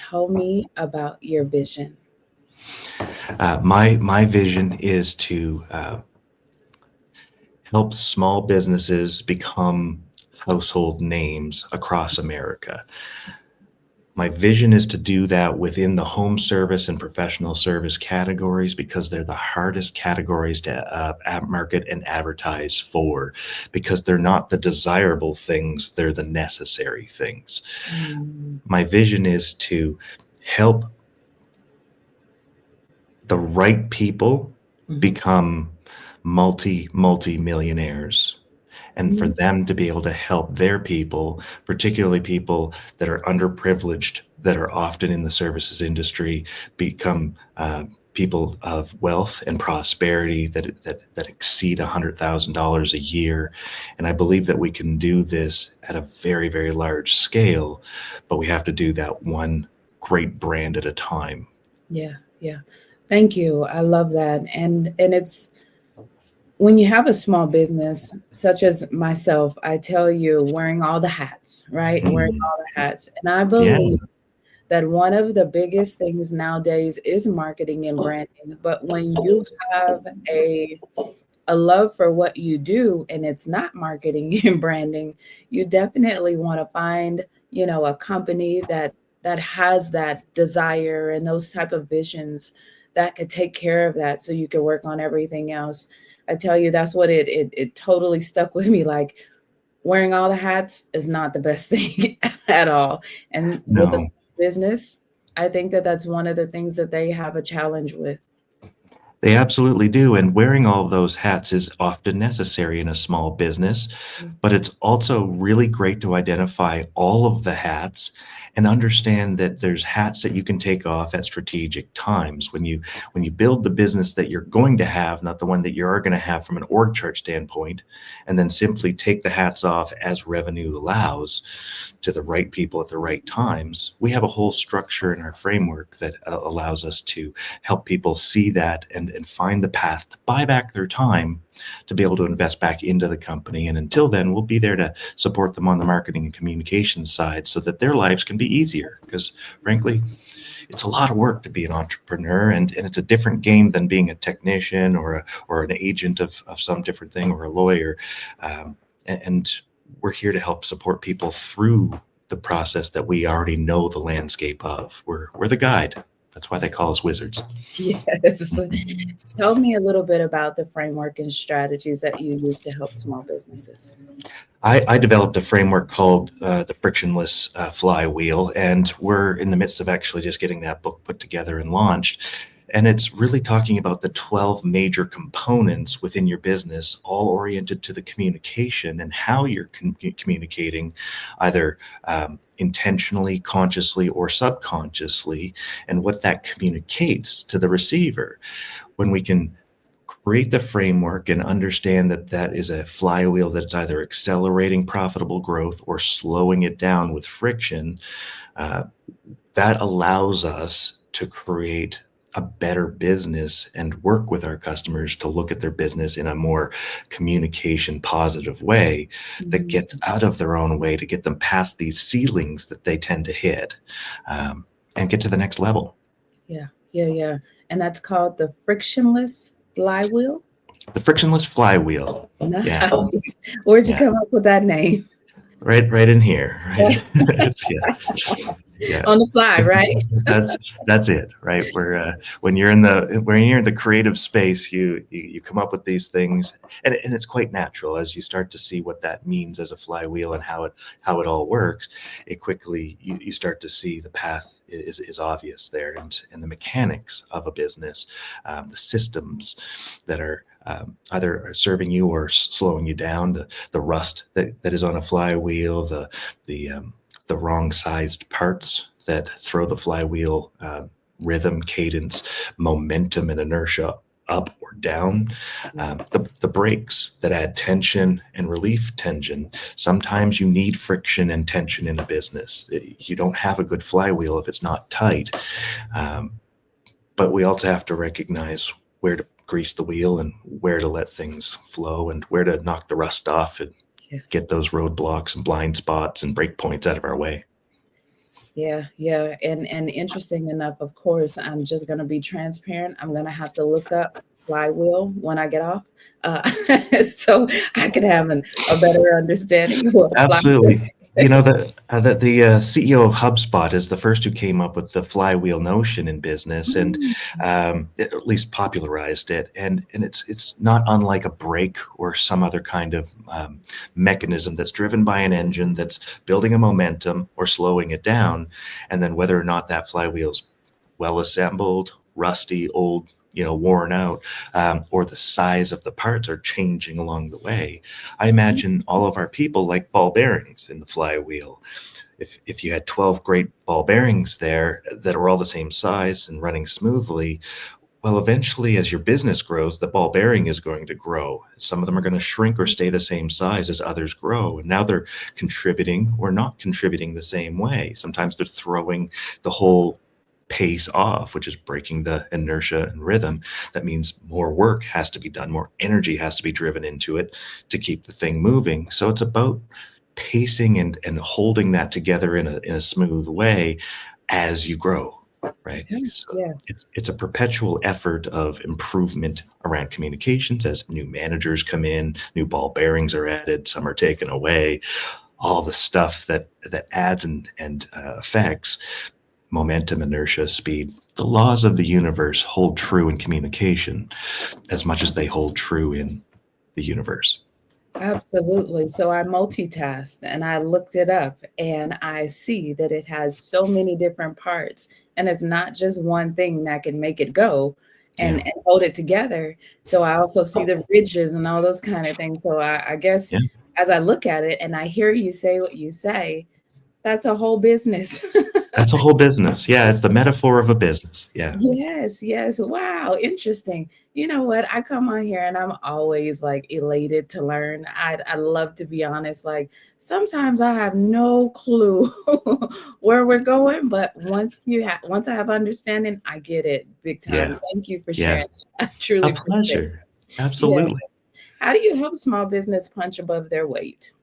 tell me about your vision. My vision is to help small businesses become household names across America. My vision is to do that within the home service and professional service categories because they're the hardest categories to market and advertise for, because they're not the desirable things, they're the necessary things. Mm, My vision is to help the right people mhm, become multi millionaires, and for mm, them to be able to help their people, particularly people that are underprivileged, that are often in the services industry, become people of wealth and prosperity that exceed $100,000 a year. And I believe that we can do this at a very, very large scale, but we have to do that one great brand at a time. yeah, yeah. Thank you. I love that. And it's when you have a small business such as myself, I tell you, wearing all the hats, right? Wearing Mm, all the hats. And I yeah, believe that one of the biggest things nowadays is marketing and branding. But when you have a love for what you do and it's not marketing and branding, you definitely want to find, a company that has that desire and those type of visions that could take care of that so you can work on everything else. I tell you, that's what it totally stuck with me. Like, wearing all the hats is not the best thing at all. And with a no. small business, I think that that's one of the things that they have a challenge with. They absolutely do. And wearing all of those hats is often necessary in a small business, but it's also really great to identify all of the hats and understand that there's hats that you can take off at strategic times. When you build the business that you're going to have, not the one that you are going to have from an org chart standpoint, and then simply take the hats off as revenue allows to the right people at the right times, we have a whole structure in our framework that allows us to help people see that and find the path to buy back their time to be able to invest back into the company. And until then, we'll be there to support them on the marketing and communications side so that their lives can be easier. Because frankly, it's a lot of work to be an entrepreneur, and it's a different game than being a technician or an agent of some different thing, or a lawyer. And we're here to help support people through the process that we already know the landscape of. We're the guide. That's why they call us wizards. Yes. Tell me a little bit about the framework and strategies that you use to help small businesses. I developed a framework called the Frictionless Flywheel, and we're in the midst of actually just getting that book put together and launched. And it's really talking about the 12 major components within your business, all oriented to the communication and how you're communicating, either intentionally, consciously, or subconsciously, and what that communicates to the receiver. When we can create the framework and understand that that is a flywheel that's either accelerating profitable growth or slowing it down with friction, uh, that allows us to create a better business and work with our customers to look at their business in a more communication positive way that Mm, gets out of their own way to get them past these ceilings that they tend to hit, and get to the next level. yeah, yeah, yeah. And that's called the frictionless flywheel. The frictionless flywheel. Nice. Yeah. Where'd you Yeah. come up with that name? Right in here. Right. Yeah. Yeah. On the fly, right? That's it, right? Where when you're in the creative space, you come up with these things, and it's quite natural as you start to see what that means as a flywheel and how it all works. It quickly you start to see the path is obvious there, and the mechanics of a business, the systems that are either serving you or slowing you down, the rust that is on a flywheel, the the wrong sized parts that throw the flywheel rhythm, cadence, momentum, and inertia up or down. The brakes that add tension and relief tension. Sometimes you need friction and tension in a business. You don't have a good flywheel if it's not tight. Um, but we also have to recognize where to grease the wheel and where to let things flow and where to knock the rust off and Yeah, get those roadblocks and blind spots and break points out of our way. Yeah, yeah, and interesting enough, of course, I'm just gonna be transparent. I'm gonna have to look up Flywheel when I get off, uh, so I can have a better understanding of what Flywheel Absolutely. You know, is. the CEO of HubSpot is the first who came up with the flywheel notion in business, and Mm, at least popularized it. And it's not unlike a brake or some other kind of mechanism that's driven by an engine that's building a momentum or slowing it down, and then whether or not that flywheel's well assembled, rusty, old, worn out, or the size of the parts are changing along the way. I imagine all of our people like ball bearings in the flywheel. If you had 12 great ball bearings there that are all the same size and running smoothly, well, eventually, as your business grows, the ball bearing is going to grow. Some of them are going to shrink or stay the same size as others grow. And now they're contributing or not contributing the same way. Sometimes they're throwing the whole pace off, which is breaking the inertia and rhythm. That means more work has to be done, more energy has to be driven into it to keep the thing moving. So it's about pacing and holding that together in a smooth way as you grow, right? yeah, So yeah. it's a perpetual effort of improvement around communications as new managers come in, new ball bearings are added, some are taken away, all the stuff that adds and affects momentum, inertia, speed. The laws of the universe hold true in communication as much as they hold true in the universe. Absolutely. So I multitasked and I looked it up and I see that it has so many different parts and it's not just one thing that can make it go Yeah, and hold it together. So I also see the ridges and all those kind of things. So I guess yeah. as I look at it and I hear you say what you say, that's a whole business. That's a whole business. Yeah, it's the metaphor of a business. Yeah, Yes, yes. Wow, interesting. You know what? I come on here and I'm always like elated to learn. I love to be honest. Like sometimes I have no clue where we're going, but once I have understanding, I get it big time. yeah, Thank you for yeah. sharing. I A truly appreciate it. pleasure. Yeah. Absolutely. How do you help small business punch above their weight?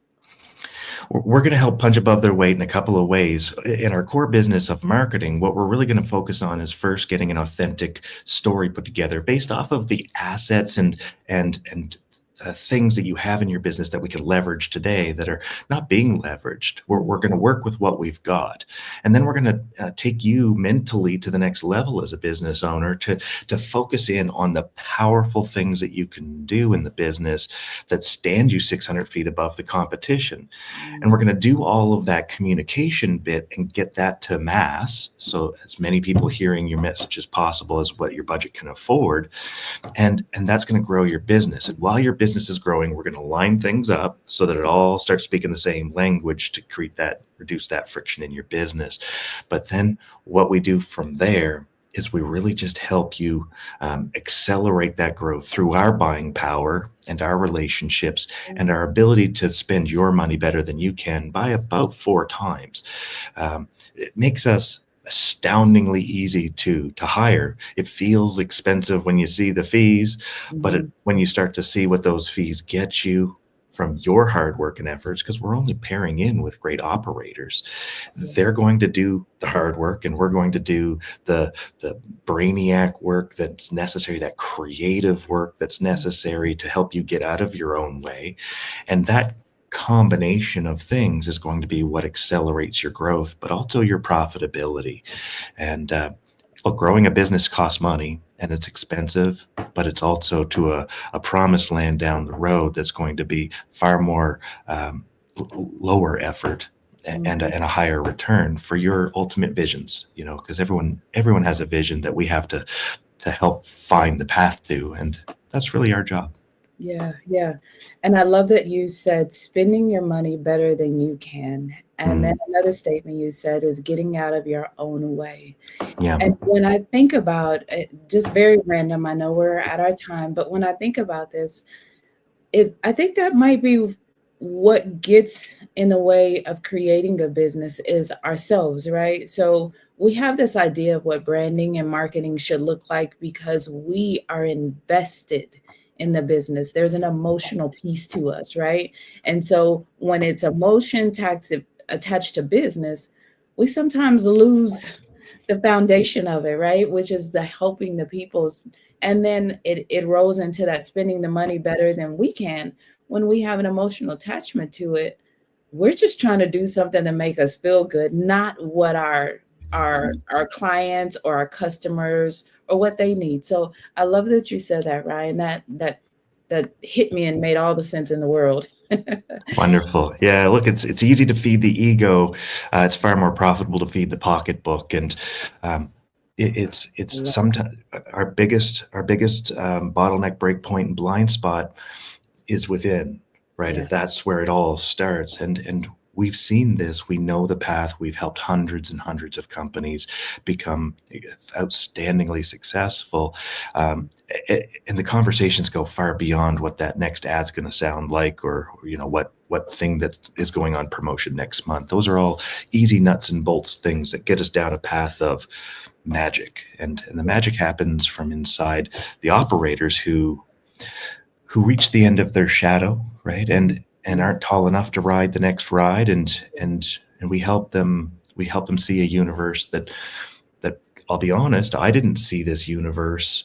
We're going to help punch above their weight in a couple of ways. In our core business of marketing, what we're really going to focus on is first getting an authentic story put together based off of the assets and things that you have in your business that we can leverage today that are not being leveraged. We're going to work with what we've got, and then we're going to take you mentally to the next level as a business owner to focus in on the powerful things that you can do in the business that stand you 600 feet above the competition. And we're going to do all of that communication bit and get that to mass. So as many people hearing your message as possible as what your budget can afford. And that's going to grow your business. And while your business is growing, we're going to line things up so that it all starts speaking the same language to reduce that friction in your business. But then what we do from there is we really just help you accelerate that growth through our buying power and our relationships and our ability to spend your money better than you can by about 4 times. It makes us astoundingly easy to hire. It feels expensive when you see the fees, but Mhm. when you start to see what those fees get you from your hard work and efforts, because we're only pairing in with great operators, Yeah. they're going to do the hard work, and we're going to do the brainiac work that's necessary, that creative work that's necessary to help you get out of your own way. And that combination of things is going to be what accelerates your growth, but also your profitability. And look, growing a business costs money and it's expensive, but it's also to a promised land down the road that's going to be far more lower effort Mhm. and a higher return for your ultimate visions, because everyone has a vision that we have to help find the path to, and that's really our job. Yeah, yeah. And I love that you said spending your money better than you can. And then Mm, another statement you said is getting out of your own way. yeah, And when I think about it, just very random, I know we're at our time, but when I think about this, I think that might be what gets in the way of creating a business is ourselves, right? So we have this idea of what branding and marketing should look like because we are invested in the business. There's an emotional piece to us, right? And so when it's emotion attached to business, we sometimes lose the foundation of it, right? Which is the helping the people's, and then it rolls into that spending the money better than we can when we have an emotional attachment to it. We're just trying to do something to make us feel good, not what our clients or our customers or what they need. So I love that you said that, Ryan. That hit me and made all the sense in the world. Wonderful. Yeah, look, it's easy to feed the ego. It's far more profitable to feed the pocketbook, and um, it's sometimes our biggest bottleneck, break point, and blind spot is within, Yeah. right? That's where it all starts, and we've seen this. We know the path. We've helped hundreds and hundreds of companies become outstandingly successful. And the conversations go far beyond what that next ad's going to sound like, or what thing that is going on promotion next month. Those are all easy nuts and bolts things that get us down a path of magic, and the magic happens from inside the operators who reach the end of their shadow, right? And aren't tall enough to ride the next ride, and we help them see a universe that I'll be honest, I didn't see this universe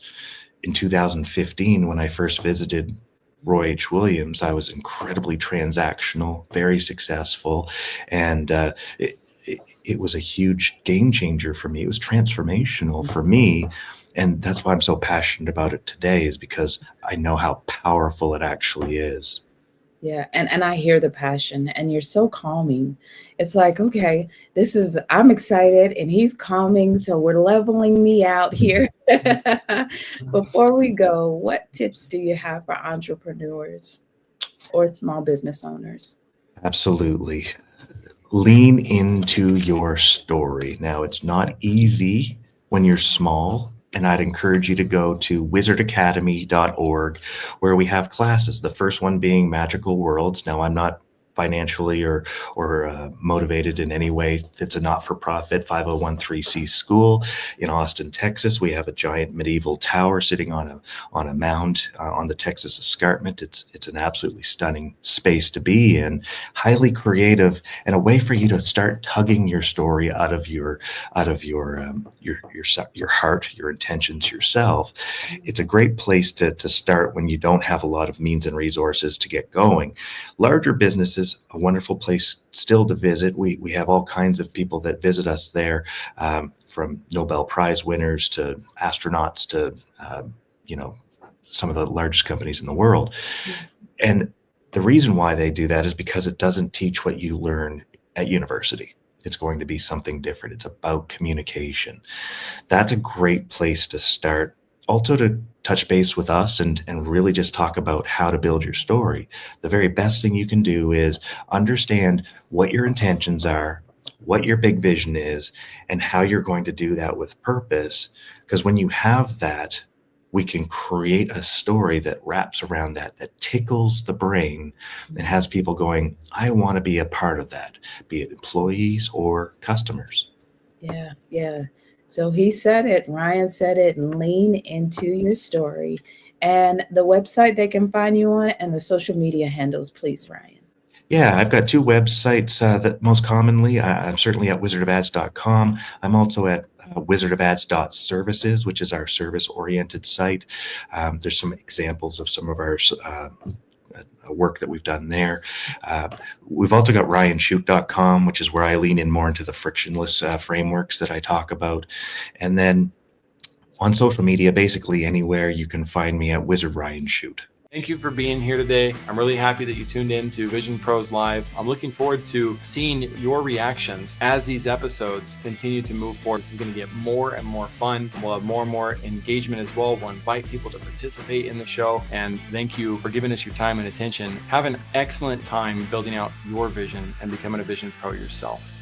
in 2015 when I first visited Roy H. Williams. I was incredibly transactional, very successful, and it was a huge game changer for me. It was transformational for me. And that's why I'm so passionate about it today, is because I know how powerful it actually is. Yeah, and I hear the passion, and you're so calming. It's like, okay, I'm excited and he's calming, so we're leveling me out here. Before we go, what tips do you have for entrepreneurs or small business owners? Absolutely. Lean into your story. Now, it's not easy when you're small, and I'd encourage you to go to wizardacademy.org, where we have classes. The first one being Magical Worlds. Now, I'm not financially or motivated in any way. It's a not-for-profit 5013C school in Austin, Texas. We have a giant medieval tower sitting on a mound on the Texas Escarpment. It's an absolutely stunning space to be in, highly creative, and a way for you to start tugging your story out of your heart, your intentions, yourself. It's a great place to start when you don't have a lot of means and resources to get going. Larger businesses, a wonderful place still to visit. We have all kinds of people that visit us there, from Nobel Prize winners to astronauts to some of the largest companies in the world. And the reason why they do that is because it doesn't teach what you learn at university. It's going to be something different. It's about communication. That's a great place to start. Also, to touch base with us and really just talk about how to build your story. The very best thing you can do is understand what your intentions are, what your big vision is, and how you're going to do that with purpose. Because when you have that, we can create a story that wraps around that tickles the brain and has people going, I want to be a part of that, be it employees or customers. Yeah, yeah. So he said it, Ryan said it, lean into your story. And the website they can find you on and the social media handles, please, Ryan. Yeah, I've got two websites that most commonly, I'm certainly at wizardofads.com. I'm also at wizardofads.services, which is our service oriented site. There's some examples of some of our work that we've done there. We've also got ryanchute.com, which is where I lean in more into the frictionless frameworks that I talk about. And then on social media, basically anywhere, you can find me at Wizard Ryan Chute. Thank you for being here today. I'm really happy that you tuned in to Vision Pros Live. I'm looking forward to seeing your reactions as these episodes continue to move forward. This is going to get more and more fun. We'll have more and more engagement as well. We'll invite people to participate in the show. And thank you for giving us your time and attention. Have an excellent time building out your vision and becoming a Vision Pro yourself.